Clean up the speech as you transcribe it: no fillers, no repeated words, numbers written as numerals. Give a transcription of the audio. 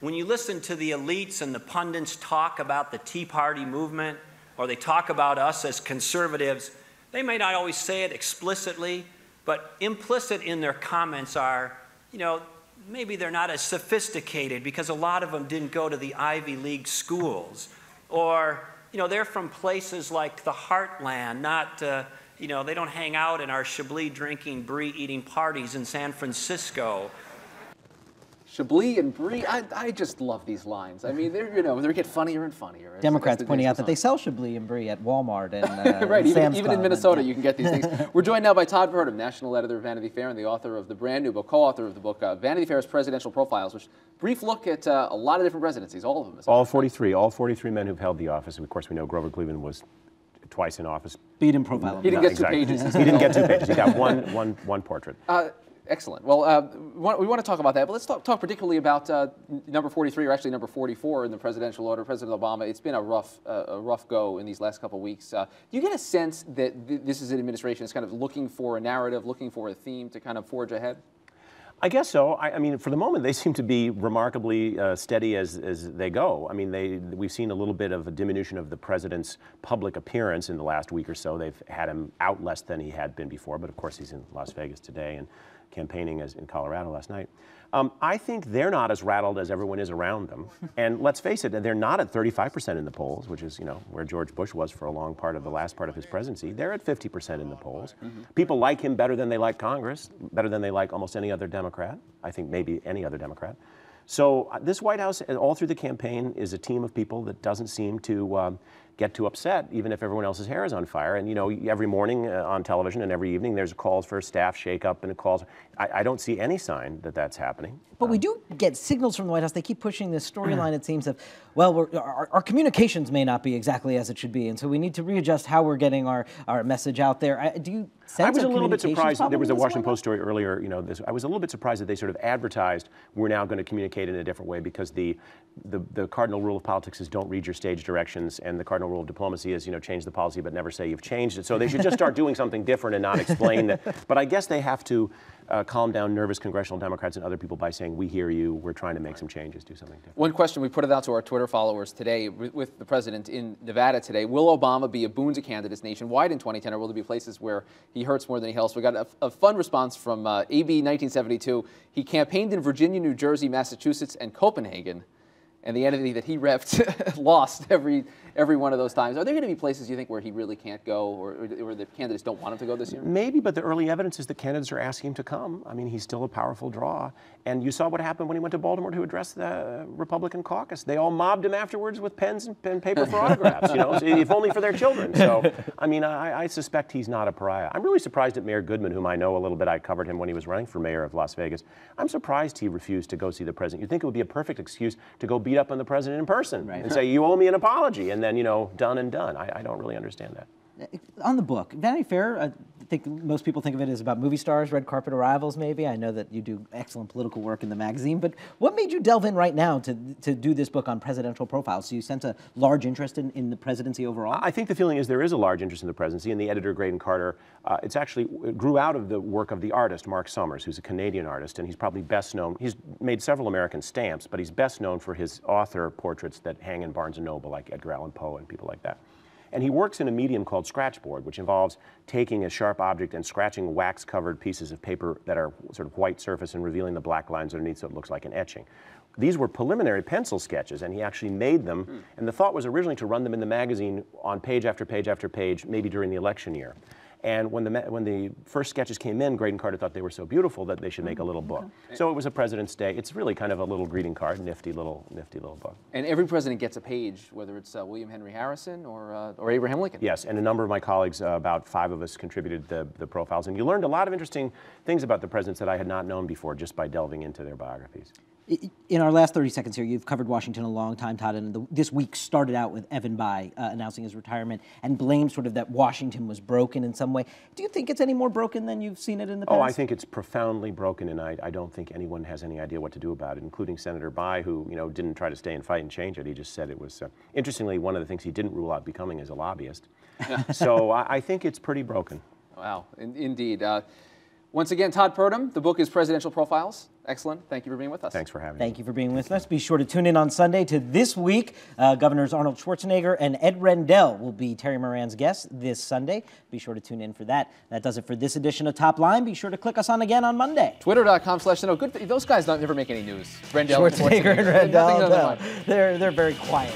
When you listen to the elites and the pundits talk about the Tea Party movement, or they talk about us as conservatives, they may not always say it explicitly, but implicit in their comments are, maybe they're not as sophisticated because a lot of them didn't go to the Ivy League schools. Or, they're from places like the heartland, not, they don't hang out in our Chablis drinking, brie eating parties in San Francisco. Chablis and brie, I just love these lines. I mean, they get funnier and funnier. Democrats pointing out that they sell Chablis and brie at Walmart and right, Sam's even Club in Minnesota you can get these things. We're joined now by Todd Purdum, national editor of Vanity Fair and the author of the brand new book, co-author of the book, Vanity Fair's Presidential Profiles, which brief look at a lot of different presidencies, all of them. All 43 men who've held the office. And of course, we know Grover Cleveland was twice in office. Beat him profile. He didn't get 2 pages. He didn't get 2 pages. He got one portrait. Excellent. Well, we want to talk about that, but let's talk particularly about number 43, or actually number 44 in the presidential order, President Obama. It's been a rough go in these last couple of weeks. Do you get a sense that this is an administration that's kind of looking for a narrative, looking for a theme to kind of forge ahead? I guess so. I mean, for the moment, they seem to be remarkably steady as they go. I mean, we've seen a little bit of a diminution of the president's public appearance in the last week or so. They've had him out less than he had been before, but of course he's in Las Vegas today and campaigning as in Colorado last night. I think they're not as rattled as everyone is around them. And let's face it, they're not at 35% in the polls, which is, where George Bush was for a long part of the last part of his presidency. They're at 50% in the polls. People like him better than they like Congress, better than they like almost any other Democrat. I think maybe any other Democrat. So this White House, all through the campaign, is a team of people that doesn't seem to get too upset, even if everyone else's hair is on fire. And, every morning on television and every evening, there's calls for staff shakeup and calls. I don't see any sign that that's happening. But we do get signals from the White House. They keep pushing this storyline, it seems, of, well, our communications may not be exactly as it should be, and so we need to readjust how we're getting our message out there. Do you sense I was a little bit surprised. There was a Washington Post story earlier, I was a little bit surprised that they sort of advertised we're now going to communicate in a different way, because the cardinal rule of politics is don't read your stage directions, and the cardinal rule of diplomacy is, change the policy but never say you've changed it. So they should just start doing something different and not explain that. But I guess they have to calm down nervous congressional Democrats and other people by saying, we hear you, we're trying to make some changes, do something different. One question, we put it out to our Twitter followers today with the president in Nevada today. Will Obama be a boon to candidates nationwide in 2010, or will there be places where he hurts more than he helps? We got a fun response from AB 1972. He campaigned in Virginia, New Jersey, Massachusetts, and Copenhagen, and the entity that he repped lost every one of those times. Are there going to be places you think where he really can't go, or the candidates don't want him to go this year? Maybe, but the early evidence is that candidates are asking him to come. I mean, he's still a powerful draw. And you saw what happened when he went to Baltimore to address the Republican caucus. They all mobbed him afterwards with pens and paper for autographs, if only for their children. So, I mean, I suspect he's not a pariah. I'm really surprised at Mayor Goodman, whom I know a little bit. I covered him when he was running for mayor of Las Vegas. I'm surprised he refused to go see the president. You'd think it would be a perfect excuse to go beat up on the president in person and say, you owe me an apology, and then, done and done. I don't really understand that. On the book, Vanity Fair, I think most people think of it as about movie stars, red carpet arrivals maybe. I know that you do excellent political work in the magazine, but what made you delve in right now to do this book on presidential profiles? So you sense a large interest in the presidency overall? I think the feeling is there is a large interest in the presidency, and the editor, Graydon Carter, it grew out of the work of the artist, Mark Summers, who's a Canadian artist, and he's probably best known, he's made several American stamps, but he's best known for his author portraits that hang in Barnes & Noble, like Edgar Allan Poe and people like that. And he works in a medium called scratchboard, which involves taking a sharp object and scratching wax-covered pieces of paper that are sort of white surface and revealing the black lines underneath so it looks like an etching. These were preliminary pencil sketches, and he actually made them, and the thought was originally to run them in the magazine on page after page after page, maybe during the election year. And when the first sketches came in, Graydon Carter thought they were so beautiful that they should make a little book. So it was a President's Day. It's really kind of a little greeting card, nifty little book. And every president gets a page, whether it's William Henry Harrison or Abraham Lincoln. Yes, and a number of my colleagues, about 5 of us, contributed the profiles. And you learned a lot of interesting things about the presidents that I had not known before just by delving into their biographies. In our last 30 seconds here, you've covered Washington a long time, Todd, and this week started out with Evan Bayh announcing his retirement and blamed sort of that Washington was broken in some way. Do you think it's any more broken than you've seen it in the past? Oh, I think it's profoundly broken, and I don't think anyone has any idea what to do about it, including Senator Bayh, who didn't try to stay and fight and change it. He just said it was, interestingly, one of the things he didn't rule out becoming is a lobbyist. So I think it's pretty broken. Wow, indeed. Once again, Todd Purdum. The book is Presidential Profiles. Excellent. Thank you for being with us. Thanks for having me. Thank you for being with us. Be sure to tune in on Sunday to This Week. Governors Arnold Schwarzenegger and Ed Rendell will be Terry Moran's guests this Sunday. Be sure to tune in for that. That does it for this edition of Top Line. Be sure to click us on again on Monday. Twitter.com/no. Good. Those guys don't never make any news. Rendell Schwarzenegger and Rendell. Nothing on their No, mind. they're very quiet.